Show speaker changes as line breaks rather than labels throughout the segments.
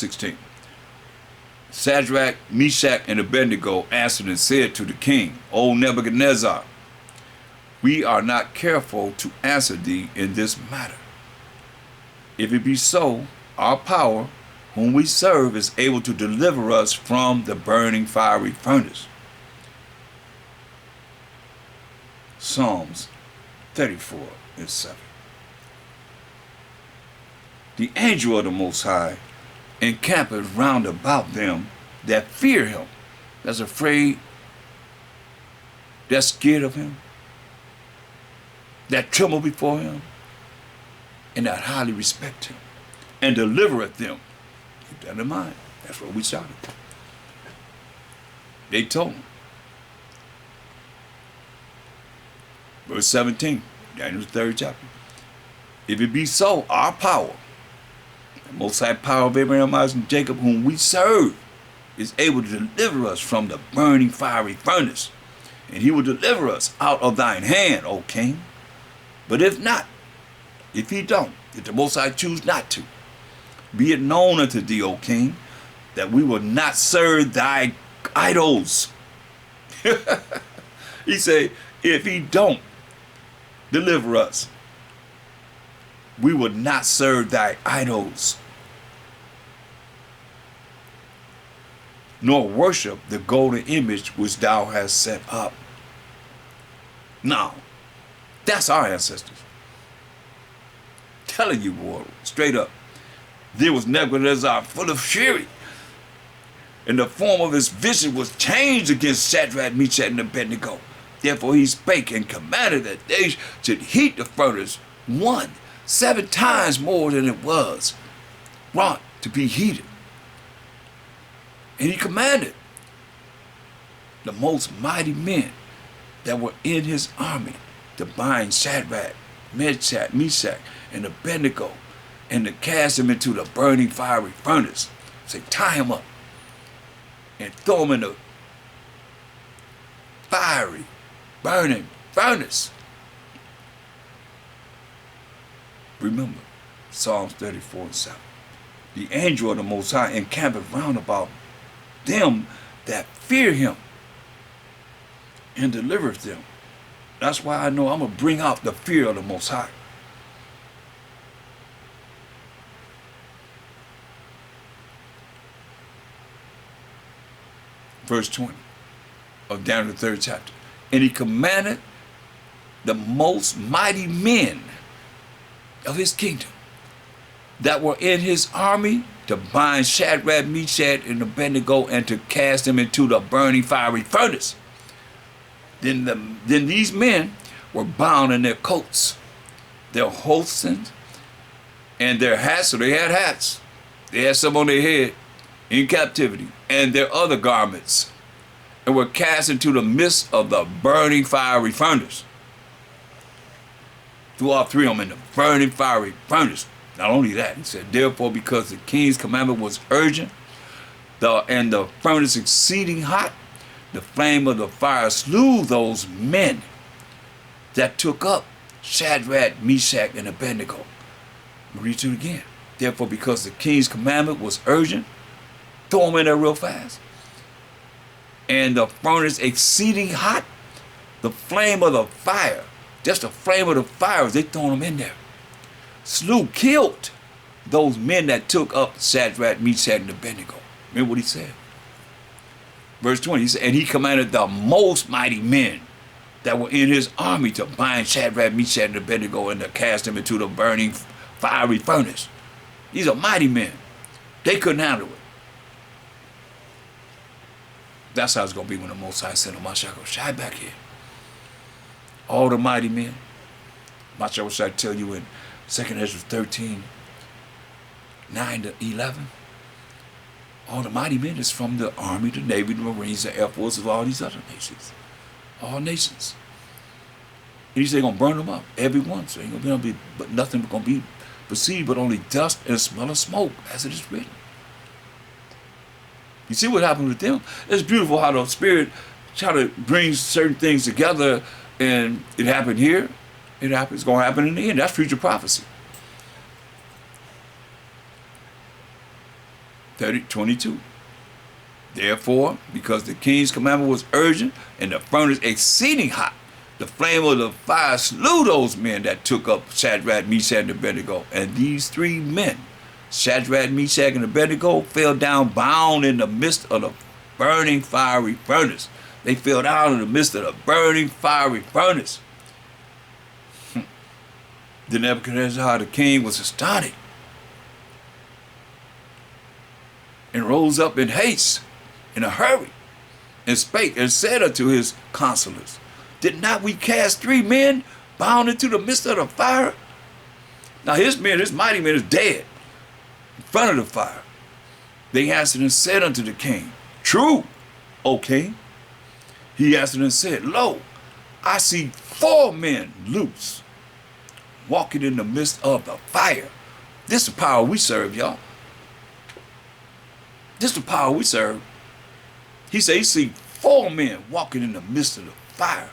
16. Shadrach, Meshach, and Abednego answered and said to the king, O Nebuchadnezzar, we are not careful to answer thee in this matter. If it be so, our power, whom we serve, is able to deliver us from the burning fiery furnace. Psalms 34:7. The angel of the Most High encampeth round about them that fear him, that's afraid, that's scared of him, that tremble before him, and that highly respect him, and delivereth them. Keep that in mind. That's what we shouted. They told him. Verse 17, Daniel's 3rd chapter. If it be so, our power, the Most High power of Abraham, Isaac, and Jacob, whom we serve, is able to deliver us from the burning fiery furnace, and he will deliver us out of thine hand, O king. But if not, if he don't, if the Most High choose not to, be it known unto thee, O king, that we will not serve thy idols. He say, if he don't deliver us, we will not serve thy idols, nor worship the golden image which thou hast set up. Now, that's our ancestors. Telling you, boy, straight up. There was Nebuchadnezzar full of fury, and the form of his vision was changed against Shadrach, Meshach, and Abednego. Therefore he spake and commanded that they should heat the furnace 7 times more than it was wrought to be heated. And he commanded the most mighty men that were in his army to bind Shadrach, Meshach, and Abednego, and to cast them into the burning fiery furnace. Say, tie him up and throw him in the fiery, burning furnace. Remember, Psalms 34:7. The angel of the Most High encampeth round about them that fear him, and delivereth them. That's why I know I'm going to bring out the fear of the Most High. Verse 20 of Daniel the 3rd chapter. And he commanded the most mighty men of his kingdom that were in his army to bind Shadrach, Meshach, and Abednego, and to cast them into the burning fiery furnace. Then these men were bound in their coats, their horsens, and their hats. So they had hats. They had some on their head in captivity, and their other garments, and were cast into the midst of the burning fiery furnace. Threw all three of them in the burning fiery furnace. Not only that, he said, therefore, because the king's commandment was urgent, and the furnace exceeding hot, the flame of the fire slew those men that took up Shadrach, Meshach, and Abednego. I'll read it again. Therefore, because the king's commandment was urgent, throw them in there real fast. And the furnace exceeding hot, the flame of the fire, just the flame of the fire, they thrown them in there, killed those men that took up Shadrach, Meshach, and Abednego. Remember what he said? Verse 20, he said, and he commanded the most mighty men that were in his army to bind Shadrach, Meshach, and Abednego, and to cast them into the burning fiery furnace. These are mighty men. They couldn't handle it. That's how it's going to be when the Most High sent Mashiach Shai back here. All the mighty men. Mashiach Shai tell you in 2nd Ezra 13, 9-11. All the mighty men is from the Army, the Navy, the Marines, the Air Force, of all these other nations. All nations. And he said, going to burn them up, every one. So ain't going to be, but nothing going to be perceived but only dust and smell of smoke, as it is written. You see what happened with them? It's beautiful how the Spirit try to bring certain things together, and it happened here. It happened. It's going to happen in the end. That's future prophecy. 22. Therefore, because the king's commandment was urgent and the furnace exceeding hot, the flame of the fire slew those men that took up Shadrach, Meshach, and Abednego. And these three men, Shadrach, Meshach, and Abednego, fell down bound in the midst of the burning fiery furnace. They fell down in the midst of the burning fiery furnace. Then Nebuchadnezzar, the king, was astonished and rose up in haste, in a hurry, and spake and said unto his counselors, did not we cast three men bound into the midst of the fire? Now his men, his mighty men, is dead in front of the fire. They answered and said unto the king, true, O king. He answered and said, lo, I see 4 men loose, walking in the midst of the fire. This is the power we serve, y'all. This is the power we serve. He said he see 4 men walking in the midst of the fire,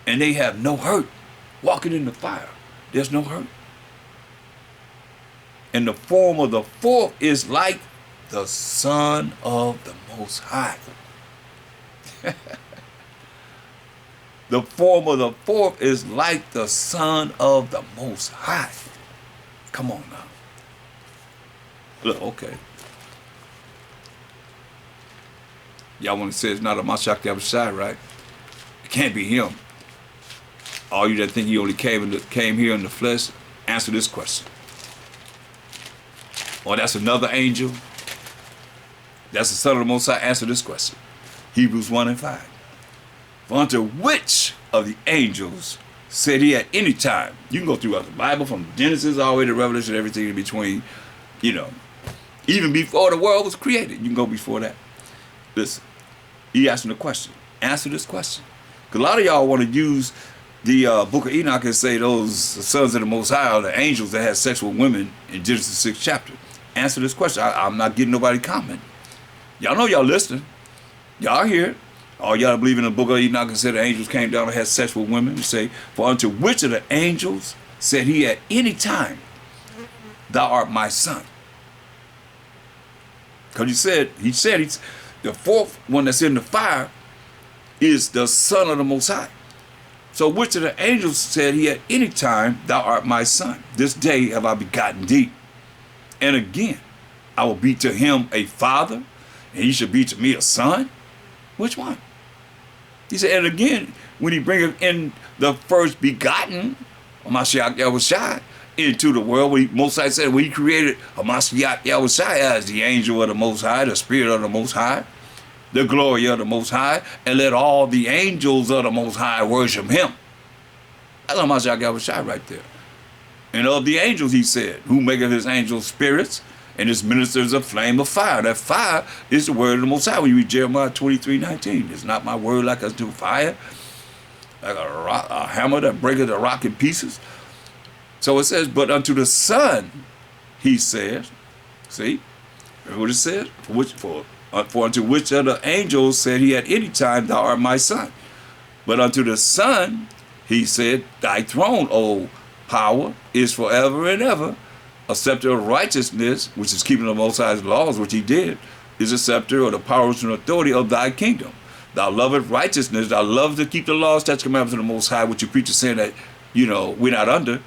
and they have no hurt. Walking in the fire, there's no hurt. And the form of the 4th is like the Son of the Most High. The form of the 4th is like the Son of the Most High. Come on now. Look, okay. Y'all want to say it's not a Mashiach Yahushua, right? It can't be him. All you that think he only came here in the flesh, answer this question. Or that's another angel. That's the Son of the Most High. Answer this question. Hebrews 1 and 5. For unto which of the angels said he at any time, you can go throughout the Bible from Genesis all the way to Revelation, everything in between, you know, even before the world was created, you can go before that. Listen, he asking a question. Answer this question. Because a lot of y'all want to use the book of Enoch and say those sons of the Most High are the angels that had sex with women in Genesis 6th chapter. Answer this question. I'm not getting nobody comment. Y'all know y'all listening. Y'all here. All y'all believe in the book of Enoch and said the angels came down and had sex with women. You say, for unto which of the angels said he at any time, thou art my son? Because he said the 4th one that's in the fire is the Son of the Most High. So which of the angels said he at any time, thou art my son? This day have I begotten thee. And again, I will be to him a father, and he shall be to me a son. Which one? He said, and again, when he bringeth in the first begotten, Mashiach Yahushua, into the world, when Most High said, when he created Mashiach Yahushua as the angel of the Most High, the spirit of the Most High, the glory of the Most High, and let all the angels of the Most High worship him. That's Mashiach Yahushua right there. And of the angels, he said, who maketh his angels spirits, and his ministers a flame of fire. That fire is the word of the Most High. When you read Jeremiah 23:19, it's not my word like unto fire, like a hammer that breaketh a rock in pieces. So it says, but unto the Son, he says, see, remember what it says? For unto which of the angels said he at any time, thou art my son. But unto the Son, he said, thy throne, O power, is forever and ever. A scepter of righteousness, which is keeping the Most High's laws, which he did, is a scepter or the powers and authority of thy kingdom. Thou lovest righteousness, thou lovest to keep the laws, statutes, commandments of the Most High, which you preach is saying that, you know, we're not under.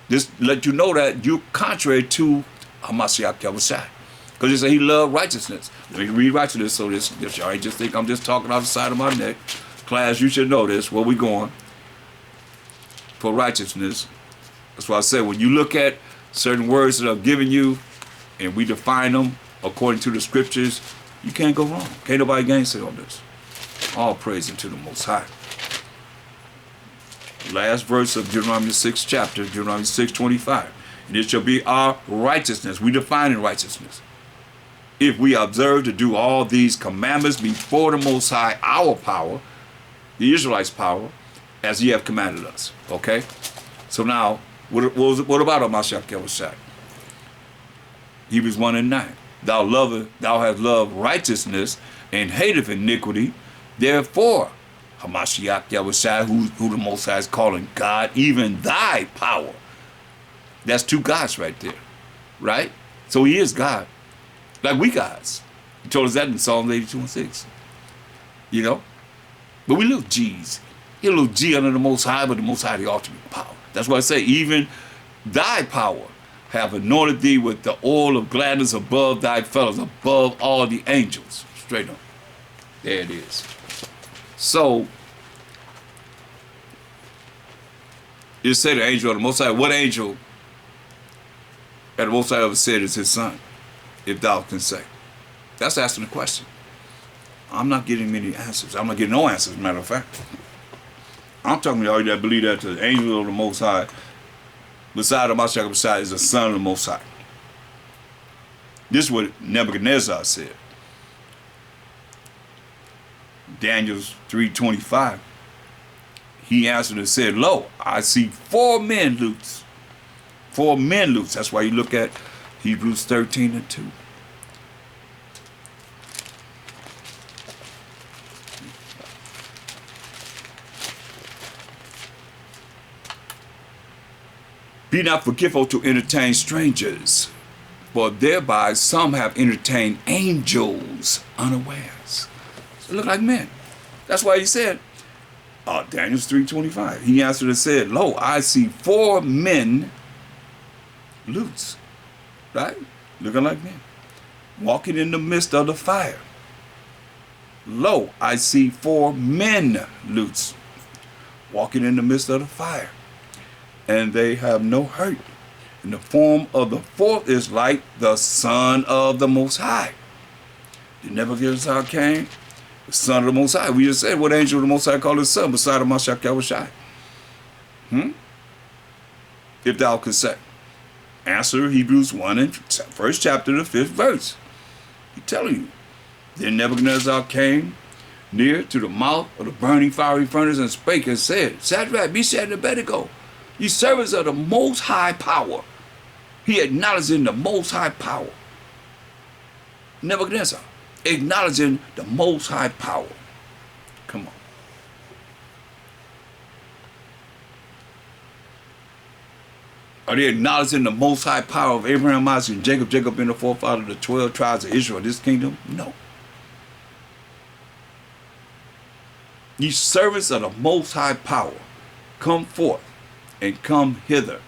This let you know that you're contrary to Mashiach Yahushua. Because he said he loved righteousness. Let me read righteousness so this y'all ain't just think I'm just talking off the side of my neck. Class, you should know this, where we going. For righteousness. That's why I said when you look at certain words that are given you and we define them according to the scriptures, you can't go wrong. Can't nobody gainsay on this. All praise unto the Most High. Last verse of Deuteronomy 6th chapter, Deuteronomy 6:25. And it shall be our righteousness. We define righteousness. If we observe to do all these commandments before the Most High, our power, the Israelites' power, as ye have commanded us. Okay? So now, what about Mashiach Yahushua? Hebrews 1 and 9. Thou hast loved righteousness and hateth iniquity. Therefore, Hamashiach Yahushua, who the Most High is calling God, even thy power. That's two gods right there. Right? So he is God. like we guys. He told us that in Psalms 82:6. You know? But we little G's. He a little G under the Most High, but the Most High, the ultimate power. That's why I say, even thy power have anointed thee with the oil of gladness above thy fellows, above all the angels. Straight up. There it is. So, you say the angel of the Most High. What angel that the Most High ever said is his son, if thou can say? That's asking the question. I'm not getting many answers. I'm not getting no answers, as a matter of fact. I'm talking to all you that believe that the angel of the Most High, beside the Mashiach Messiah, is the son of the Most High. This is what Nebuchadnezzar said. Daniel 3:25. He answered and said, lo, I see 4 men loose. 4 men loose. That's why you look at Hebrews 13:2. Be not forgetful to entertain strangers, for thereby some have entertained angels unawares. So look like men. That's why he said, Daniel 3:25. He answered and said, lo, I see 4 men loose, right? Looking like men, walking in the midst of the fire. Lo, I see 4 men loose, walking in the midst of the fire, and they have no hurt. And the form of the 4th is like the Son of the Most High. You never get us how it came? The Son of the Most High. We just said, what angel of the Most High called his son beside of Mashiach Yahushai? If thou can say. Answer Hebrews 1 and 1st chapter, the 5th verse. He's telling you. Then Nebuchadnezzar came near to the mouth of the burning fiery furnace and spake and said, Shadrach, Meshach, and Abednego, ye servants of the Most High power. He acknowledging the Most High power. Nebuchadnezzar acknowledging the Most High power. Come on. Are they acknowledging the Most High power of Abraham, Isaac, and Jacob? Jacob being the forefather of the 12 tribes of Israel, this kingdom? No. Ye servants of the Most High power, come forth and come hither.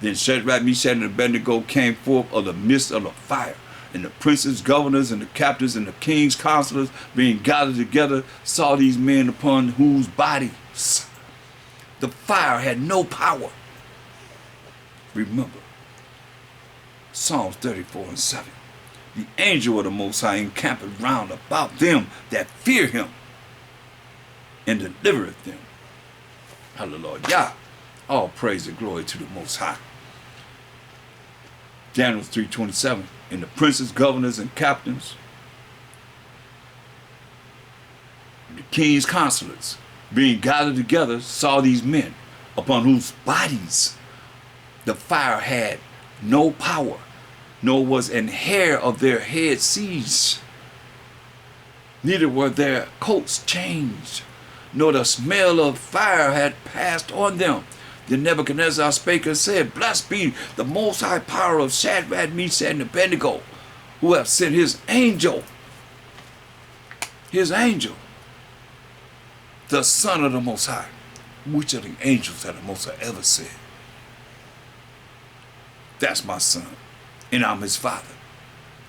Then Shadrach, Meshach, and Abednego came forth of the midst of the fire. And the princes, governors, and the captains, and the king's counselors, being gathered together, saw these men upon whose bodies the fire had no power. Remember, Psalms 34:7. The angel of the Most High encampeth round about them that fear him, and delivereth them. Hallelujah. All praise and glory to the Most High. Daniel 3:27. And the princes, governors, and captains, the king's counselors, being gathered together, saw these men upon whose bodies the fire had no power, nor was an hair of their head singed, neither were their coats changed, nor the smell of fire had passed on them. Then Nebuchadnezzar spake and said, Blessed be the Most High power of Shadrach, Meshach, and Abednego, who have sent his angel, the Son of the Most High. Which of the angels that the Most High ever said? That's my son, and I'm his father.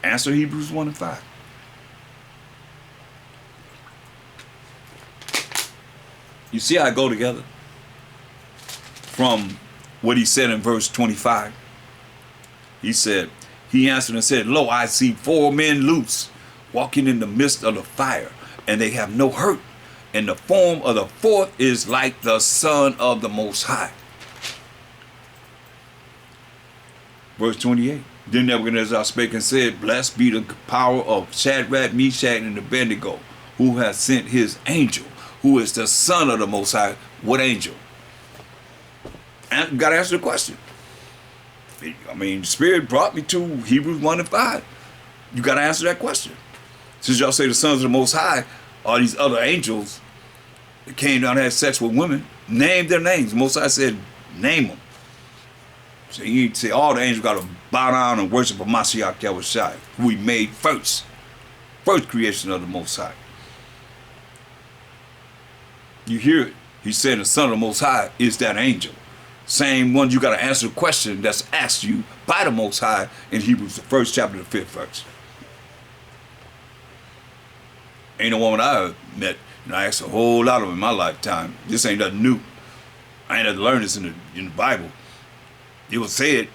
Answer Hebrews 1 and 5. You see how I go together? From what he said in verse 25. He said, he answered and said, Lo, I see 4 men loose, walking in the midst of the fire, and they have no hurt. And the form of the 4th is like the Son of the Most High. Verse 28. Then Nebuchadnezzar spake and said, Blessed be the power of Shadrach, Meshach, and Abednego, who has sent his angel, who is the Son of the Most High. What angel? And got to answer the question. I mean, the Spirit brought me to Hebrews 1 and 5. You got to answer that question. Since y'all say the sons of the Most High are these other angels that came down and had sex with women, name their names. The Most High said, name them. So you need to say all the angels got to bow down and worship a Mashiach Yahushua, who he made first creation of the Most High. You hear it. He said the Son of the Most High is that angel. Same one you got to answer the question that's asked you by the Most High in Hebrews, the 1st chapter, the 5th verse. Ain't no woman I met, I asked a whole lot of them in my lifetime. This ain't nothing new. I ain't had to learn this in the Bible. It was said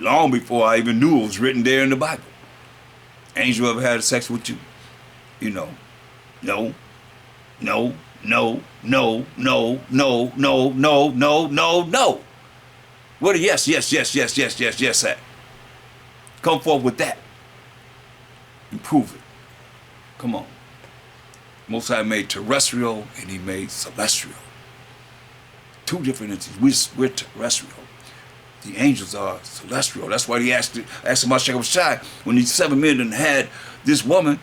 long before I even knew it was written there in the Bible. Angel ever had sex with you? No. No. No. No, no, no, no, no, no, no, no, no. What a yes at? Come forth with that. And prove it. Come on. Most High made terrestrial and he made celestial. Two different entities. We're terrestrial. The angels are celestial. That's why he asked him about Shai when these 7 men had this woman.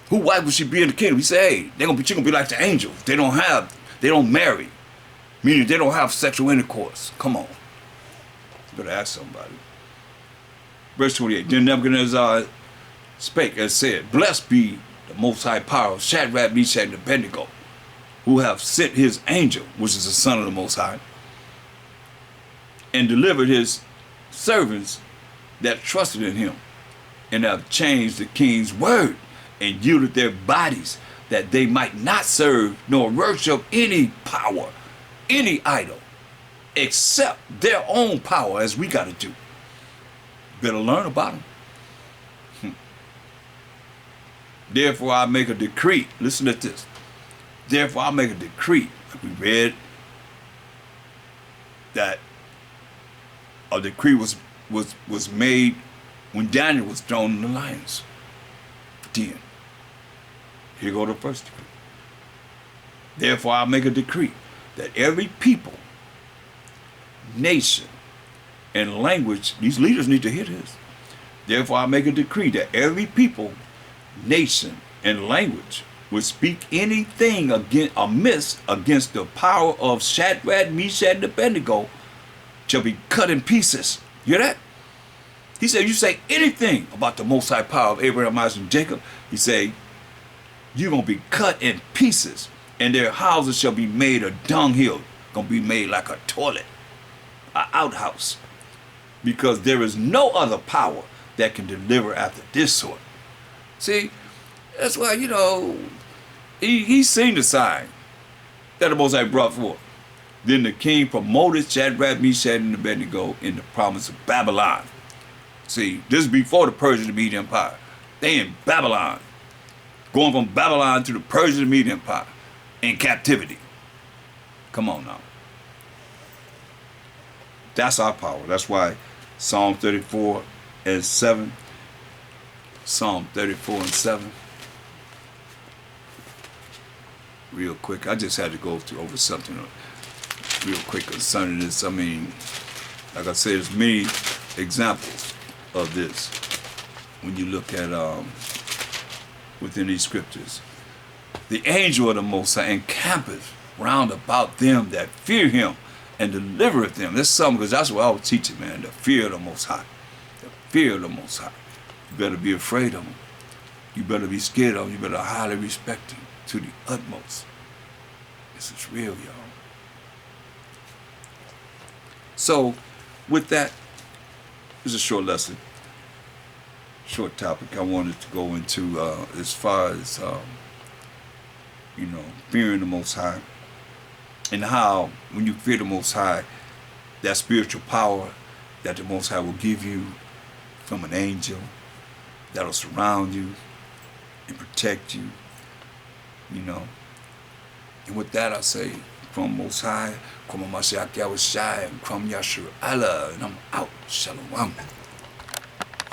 Who wife would she be in the kingdom? He said, hey, she gonna be like the angels. They don't marry. Meaning they don't have sexual intercourse. Come on. You better ask somebody. Verse 28. Then Nebuchadnezzar spake and said, blessed be the Most High power of Shadrach, Meshach, and Abednego, who have sent his angel, which is the Son of the Most High, and delivered his servants that trusted in him, and have changed the king's word, and yielded their bodies, that they might not serve nor worship any power, any idol, except their own power, as we got to do. Better learn about them. Therefore I make a decree. Listen to this. Therefore I make a decree. We read that a decree was made when Daniel was thrown in the lions den. Here go the first decree. Therefore I make a decree that every people, nation, and language, these leaders need to hear this. Therefore I make a decree that every people, nation, and language would speak anything amiss against the power of Shadrach, Meshach, and Abednego shall be cut in pieces. You hear that? He said, you say anything about the Most High power of Abraham, Isaac, and Jacob, he said, you're going to be cut in pieces, and their houses shall be made a dunghill, going to be made like a toilet, an outhouse, because there is no other power that can deliver after this sort. See, that's why, he's seen the sign that the Most High brought forth. Then the king promoted Shadrach, Meshach, and Abednego in the province of Babylon. See, this is before the Persian Media Empire. They in Babylon. Going from Babylon to the Persian Media Empire in captivity. Come on now. That's our power. That's why Psalm 34 and 7. Psalm 34 and 7. Real quick. I just had to go over something real quick concerning this. I mean, like I said, there's many examples of this when you look at within these scriptures. The angel of the Most High encampeth round about them that fear him and delivereth them. That's something, because that's what I was teaching, man. The fear of the Most High. The fear of the Most High. You better be afraid of him. You better be scared of him. You better highly respect him to the utmost. This is real, y'all. So, with that, it's a short lesson, short topic I wanted to go into as far as, fearing the Most High, and how when you fear the Most High, that spiritual power that the Most High will give you from an angel that'll surround you and protect you, And with that, I say, from Most High, from Mashiach Yahushua, and from Yahshua Allah, and I'm out. Shalom.